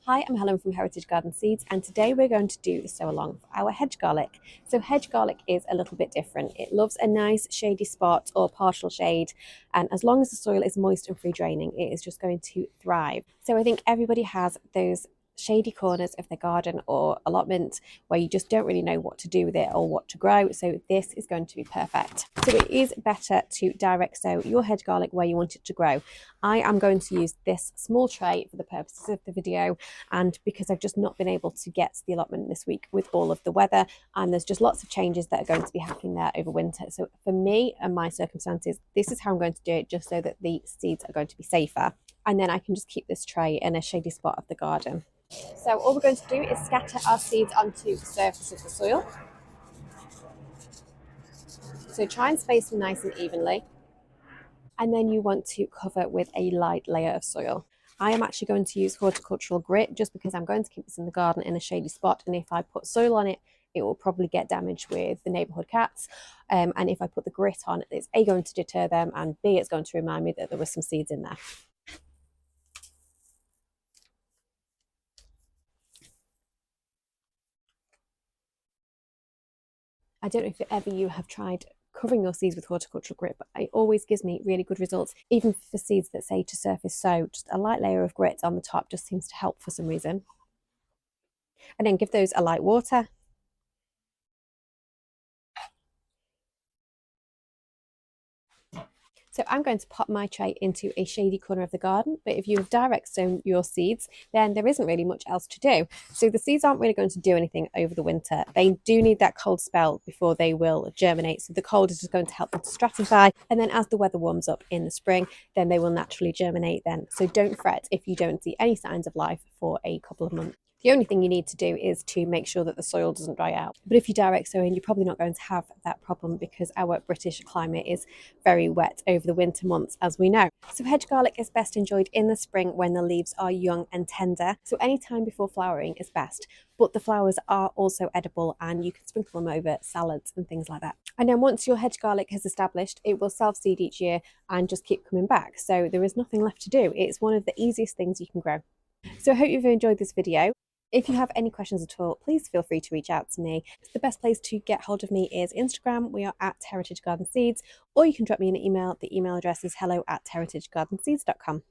Hi, I'm Helen from Heritage Garden Seeds, and today we're going to do the sow-along for our hedge garlic. So hedge garlic is a little bit different. It loves a nice shady spot or partial shade, and as long as the soil is moist and free draining, it is just going to thrive. So I think everybody has those shady corners of their garden or allotment where you just don't really know what to do with it or what to grow, so this is going to be perfect. So it is better to direct sow your hedge garlic where you want it to grow. I am going to use this small tray for the purposes of the video, and because I've just not been able to get to the allotment this week with all of the weather, and there's just lots of changes that are going to be happening there over winter. So for me and my circumstances, this is how I'm going to do it, just so that the seeds are going to be safer, and then I can just keep this tray in a shady spot of the garden. So all we're going to do is scatter our seeds onto the surface of the soil. So try and space them nice and evenly. And then you want to cover with a light layer of soil. I am actually going to use horticultural grit just because I'm going to keep this in the garden in a shady spot. And if I put soil on it, it will probably get damaged with the neighbourhood cats. And if I put the grit on, it's A, going to deter them, and B, it's going to remind me that there were some seeds in there. I don't know if ever you have tried covering your seeds with horticultural grit, but it always gives me really good results. Even for seeds that say to surface sow, just a light layer of grit on the top just seems to help for some reason. And then give those a light water. So I'm going to pop my tray into a shady corner of the garden, but if you have direct sown your seeds, then there isn't really much else to do. So the seeds aren't really going to do anything over the winter. They do need that cold spell before they will germinate. So the cold is just going to help them to stratify. And then as the weather warms up in the spring, then they will naturally germinate then. So don't fret if you don't see any signs of life for a couple of months. The only thing you need to do is to make sure that the soil doesn't dry out. But if you direct sow in, you're probably not going to have that problem because our British climate is very wet over the winter months, as we know. So hedge garlic is best enjoyed in the spring when the leaves are young and tender. So any time before flowering is best. But the flowers are also edible and you can sprinkle them over salads and things like that. And then once your hedge garlic has established, it will self-seed each year and just keep coming back. So there is nothing left to do. It's one of the easiest things you can grow. So I hope you've enjoyed this video. If you have any questions at all, please feel free to reach out to me. The best place to get hold of me is Instagram. We are at Heritage Garden Seeds, or you can drop me an email. The email address is hello@heritagegardenseeds.com.